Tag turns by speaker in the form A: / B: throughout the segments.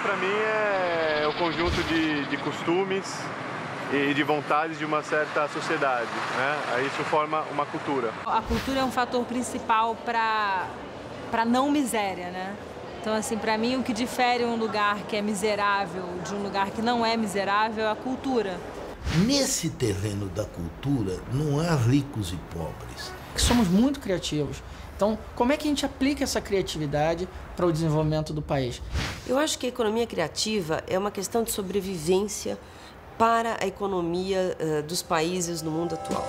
A: para mim, é o conjunto de costumes e de vontades de uma certa sociedade, né? Aí isso forma uma cultura.
B: A cultura é um fator principal para não miséria, né? Então, assim, para mim, o que difere um lugar que é miserável de um lugar que não é miserável é a cultura.
C: Nesse terreno da cultura, não há ricos e pobres.
D: Somos muito criativos. Então, como é que a gente aplica essa criatividade para o desenvolvimento do país?
E: Eu acho que a economia criativa é uma questão de sobrevivência para a economia dos países no mundo atual.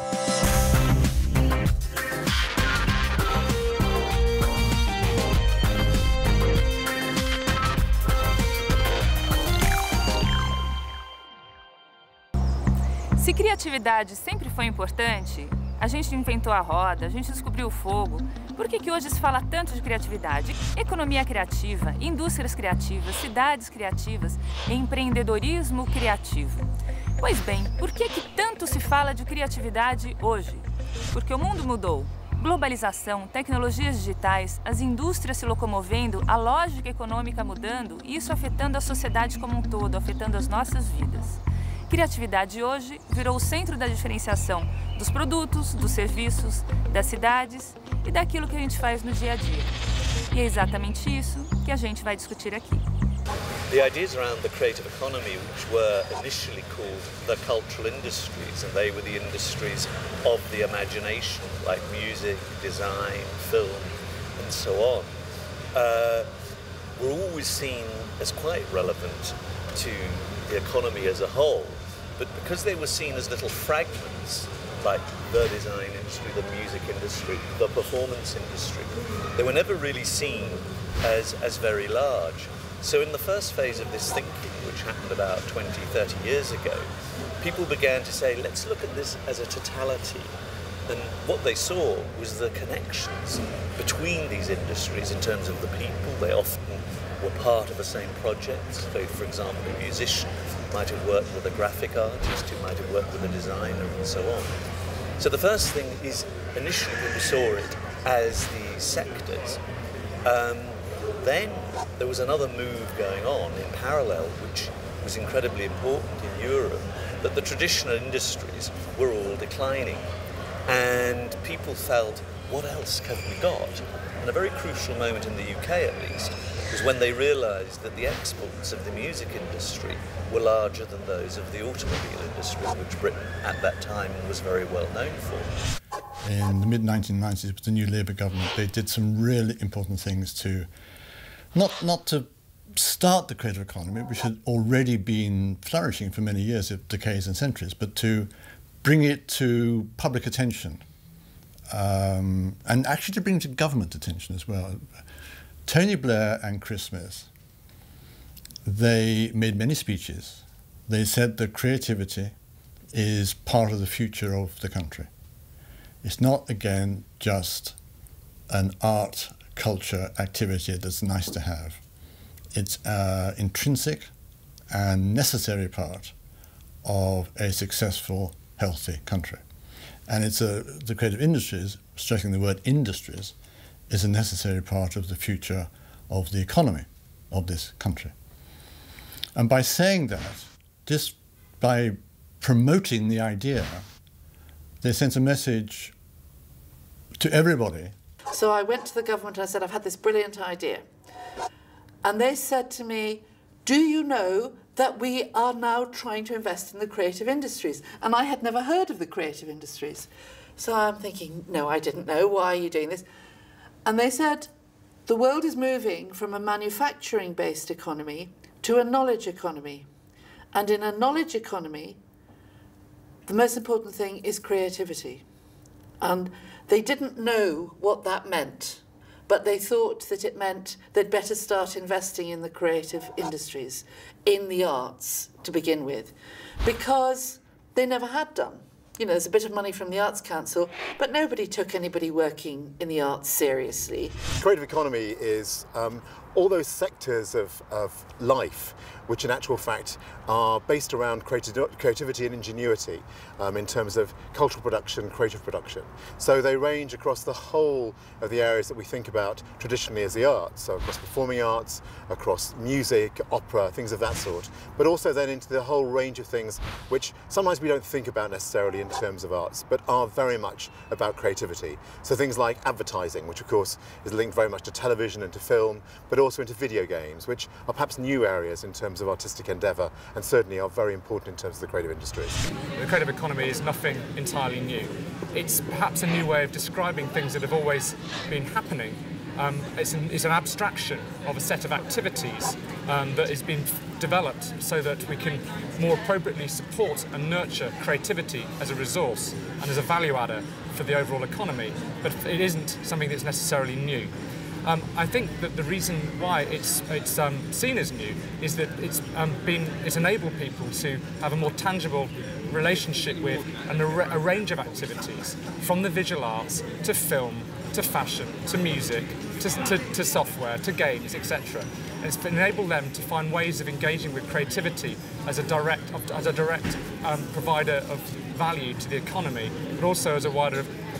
F: Se criatividade sempre foi importante, a gente inventou a roda, a gente descobriu o fogo. Por que hoje se fala tanto de criatividade? Economia criativa, indústrias criativas, cidades criativas, empreendedorismo criativo. Pois bem, por que tanto se fala de criatividade hoje? Porque o mundo mudou. Globalização, tecnologias digitais, as indústrias se locomovendo, a lógica econômica mudando e isso afetando a sociedade como um todo, afetando as nossas vidas. Criatividade hoje virou o centro da diferenciação dos produtos, dos serviços, das cidades e daquilo que a gente faz no dia a dia. E é exatamente isso que a gente vai discutir aqui.
G: The ideas around the creative economy, which were initially called the cultural industries, and they were the industries of the imagination, like music, design, film, and so on, were always seen as quite relevant to the economy as a whole. But because they were seen as little fragments, like the design industry, the music industry, the performance industry, they were never really seen as very large. So in the first phase of this thinking, which happened about 20, 30 years ago, people began to say, let's look at this as a totality. And what they saw was the connections between these industries in terms of the people. They often were part of the same projects. So, for example, a musician might have worked with a graphic artist who might have worked with a designer and so on. So the first thing is, initially people saw it as these sectors. Then there was another move going on in parallel, which was incredibly important in Europe, that the traditional industries were all declining. And people felt, what else have we got? And a very crucial moment in the UK, at least, was when they realised that the exports of the music industry were larger than those of the automobile industry, which Britain at that time was very well known for.
H: In the mid-1990s, with the new Labour government, they did some really important things to, not to start the creative economy, which had already been flourishing for many years, decades and centuries, but to bring it to public attention, and actually to bring it to government attention as well. Tony Blair and Chris Smith, they made many speeches. They said that creativity is part of the future of the country. It's not, again, just an art, culture activity that's nice to have. It's an intrinsic and necessary part of a successful, healthy country. And it's the creative industries, stressing the word industries, is a necessary part of the future of the economy of this country. And by saying that, just by promoting the idea, they sent a message to everybody.
I: So I went to the government and I said, I've had this brilliant idea. And they said to me, do you know that we are now trying to invest in the creative industries? And I had never heard of the creative industries. So I'm thinking, no, I didn't know. Why are you doing this? And they said, the world is moving from a manufacturing-based economy to a knowledge economy. And in a knowledge economy, the most important thing is creativity. And they didn't know what that meant, but they thought that it meant they'd better start investing in the creative industries, in the arts to begin with, because they never had done. You know, there's a bit of money from the Arts Council, but nobody took anybody working in the arts seriously.
J: Creative economy is all those sectors of life which in actual fact are based around creativity and ingenuity in terms of cultural production, creative production. So they range across the whole of the areas that we think about traditionally as the arts, so across performing arts, across music, opera, things of that sort, but also then into the whole range of things which sometimes we don't think about necessarily in terms of arts, but are very much about creativity. So things like advertising, which of course is linked very much to television and to film, but also into video games, which are perhaps new areas in terms of artistic endeavour and certainly are very important in terms of the creative industries.
K: The creative economy is nothing entirely new. It's perhaps a new way of describing things that have always been happening. It's an abstraction of a set of activities that has been developed so that we can more appropriately support and nurture creativity as a resource and as a value adder for the overall economy, but it isn't something that's necessarily new. I think that the reason why it's seen as new is that it's enabled people to have a more tangible relationship with a range of activities, from the visual arts to film, to fashion, to music, to software, to games, etc. And it's enabled them to find ways of engaging with creativity as a direct provider of value to the economy, but also as a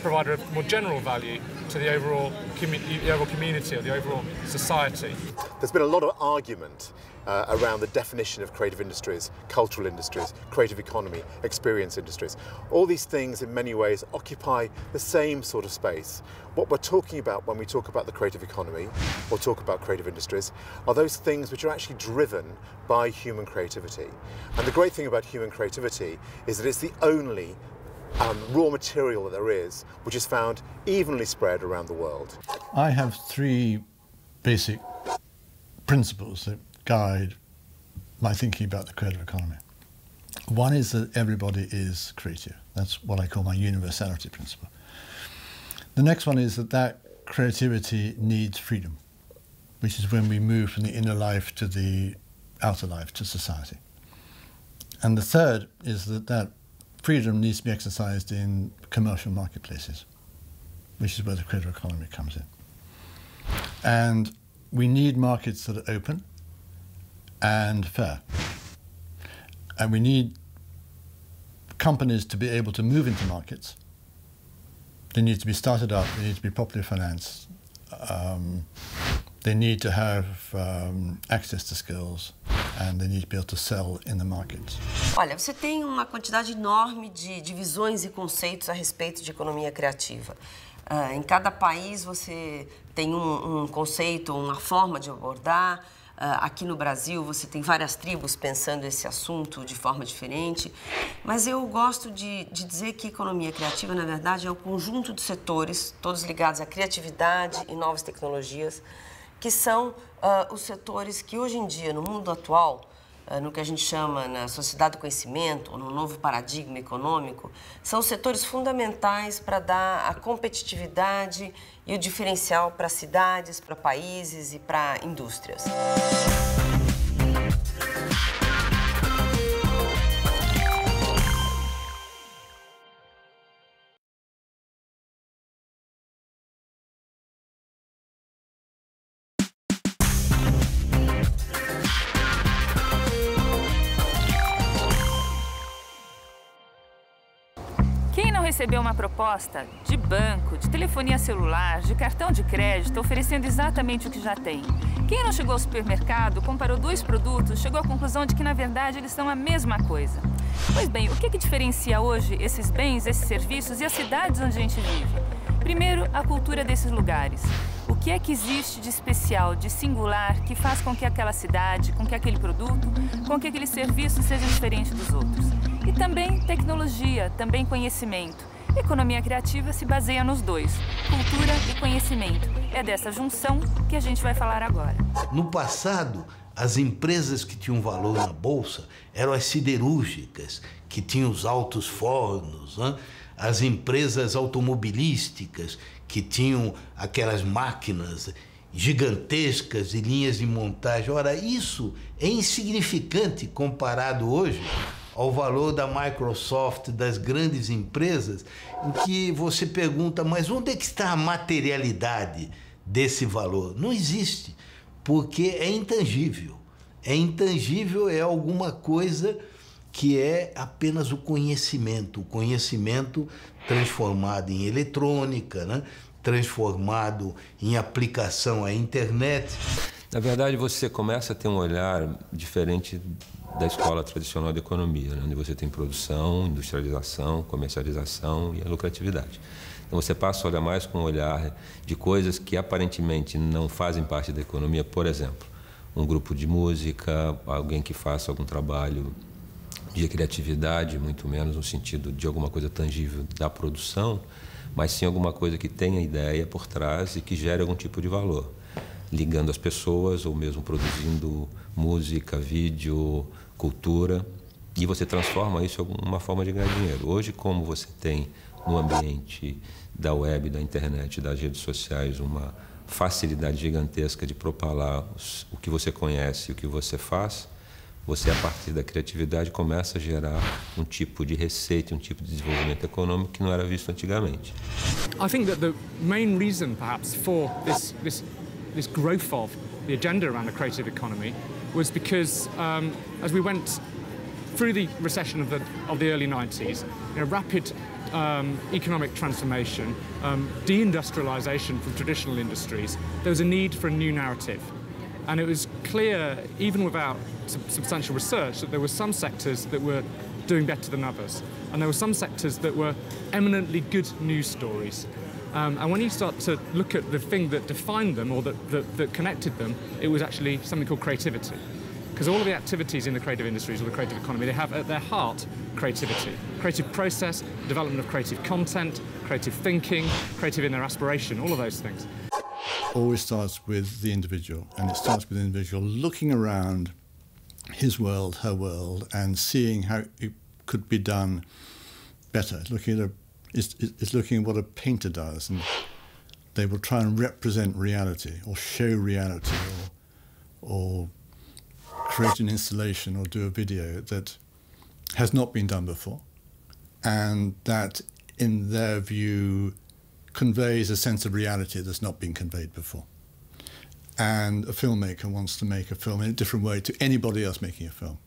K: provider of more general value to the overall community or the overall society.
J: There's been a lot of argument around the definition of creative industries, cultural industries, creative economy, experience industries. All these things in many ways occupy the same sort of space. What we're talking about when we talk about the creative economy or talk about creative industries are those things which are actually driven by human creativity. And the great thing about human creativity is that it's the only raw material that there is, which is found evenly spread around the world.
H: I have three basic principles that guide my thinking about the creative economy. One is that everybody is creative. That's what I call my universality principle. The next one is that creativity needs freedom, which is when we move from the inner life to the outer life, to society. And the third is that freedom needs to be exercised in commercial marketplaces, which is where the creative economy comes in. And we need markets that are open and fair. And we need companies to be able to move into markets. They need to be started up, they need to be properly financed, they need to have access to skills, and they need to be able to sell in the markets.
E: Olha, você tem uma quantidade enorme de visões e conceitos a respeito de economia criativa. Em cada país você tem um conceito, uma forma de abordar. Aqui no Brasil você tem várias tribos pensando esse assunto de forma diferente. Mas eu gosto de dizer que economia criativa, na verdade, é o conjunto de setores, todos ligados à criatividade e novas tecnologias, que são os setores que hoje em dia, no mundo atual, no que a gente chama na sociedade do conhecimento, ou no novo paradigma econômico, são setores fundamentais para dar a competitividade e o diferencial para cidades, para países e para indústrias.
F: Quem não recebeu uma proposta de banco, de telefonia celular, de cartão de crédito, oferecendo exatamente o que já tem? Quem não chegou ao supermercado, comparou dois produtos, chegou à conclusão de que, na verdade, eles são a mesma coisa? Pois bem, o que diferencia hoje esses bens, esses serviços e as cidades onde a gente vive? Primeiro, a cultura desses lugares. O que é que existe de especial, de singular, que faz com que aquela cidade, com que aquele produto, com que aquele serviço seja diferente dos outros? E também tecnologia, também conhecimento. Economia criativa se baseia nos dois, cultura e conhecimento. É dessa junção que a gente vai falar agora.
C: No passado, as empresas que tinham valor na bolsa eram as siderúrgicas, que tinham os altos fornos, né? As empresas automobilísticas, que tinham aquelas máquinas gigantescas e linhas de montagem. Ora, isso é insignificante comparado hoje ao valor da Microsoft, das grandes empresas, em que você pergunta, mas onde é que está a materialidade desse valor? Não existe, porque é intangível. É intangível, é alguma coisa que é apenas o conhecimento transformado em eletrônica, né? Transformado em aplicação à internet.
L: Na verdade, você começa a ter um olhar diferente da escola tradicional de economia, né? Onde você tem produção, industrialização, comercialização e a lucratividade. Então você passa a olhar mais com um olhar de coisas que aparentemente não fazem parte da economia. Por exemplo, um grupo de música, alguém que faça algum trabalho de criatividade, muito menos no sentido de alguma coisa tangível da produção, mas sim alguma coisa que tenha ideia por trás e que gere algum tipo de valor, ligando as pessoas ou mesmo produzindo música, vídeo, cultura, e você transforma isso em alguma forma de ganhar dinheiro. Hoje, como você tem no ambiente da web, da internet, das redes sociais, uma facilidade gigantesca de propalar o que você conhece e o que você faz, você, a partir da criatividade, começa a gerar um tipo de receita, um tipo de desenvolvimento econômico que não era visto antigamente.
K: I think that the main reason, perhaps, for this growth of the agenda around the creative economy was because as we went through the recession of the early 90s, rapid economic transformation, deindustrialization from traditional industries, there was a need for a new narrative. And it was clear, even without substantial research, that there were some sectors that were doing better than others. And there were some sectors that were eminently good news stories. And when you start to look at the thing that defined them or that connected them, it was actually something called creativity. Because all of the activities in the creative industries or the creative economy, they have at their heart creativity. Creative process, development of creative content, creative thinking, creative inner aspiration, all of those things.
H: Always starts with the individual, and it starts with the individual looking around his world, her world, and seeing how it could be done better. It's looking at what a painter does, and they will try and represent reality or show reality or create an installation or do a video that has not been done before, and that, in their view, conveys a sense of reality that's not been conveyed before. And a filmmaker wants to make a film in a different way to anybody else making a film.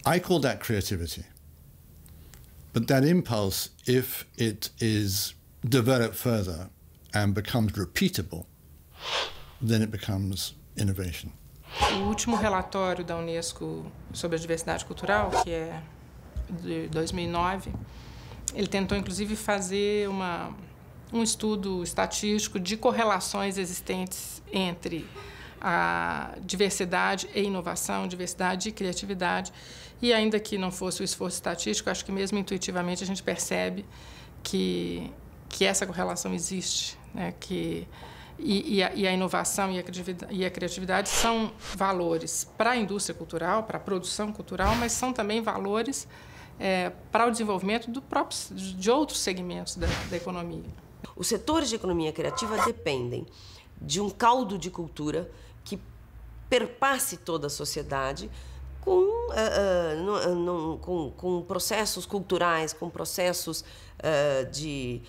H: I call that creativity. But that impulse, if it is developed further and becomes repeatable, then it becomes innovation.
M: O último relatório da Unesco sobre a diversidade cultural, que é de 2009, ele tentou, inclusive, fazer um estudo estatístico de correlações existentes entre a diversidade e inovação, diversidade e criatividade. E ainda que não fosse o esforço estatístico, acho que mesmo intuitivamente a gente percebe que essa correlação existe, né? E a inovação e a criatividade são valores para a indústria cultural, para a produção cultural, mas são também valores para o desenvolvimento de outros segmentos da economia.
E: Os setores de economia criativa dependem de um caldo de cultura que perpasse toda a sociedade com processos culturais, com processos de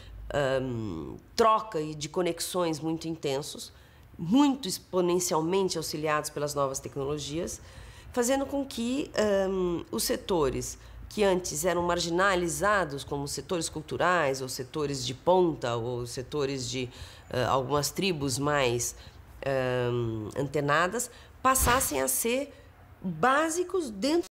E: troca e de conexões muito intensos, muito exponencialmente auxiliados pelas novas tecnologias, fazendo com que os setores que antes eram marginalizados, como setores culturais, ou setores de ponta, ou setores de algumas tribos mais antenadas, passassem a ser básicos dentro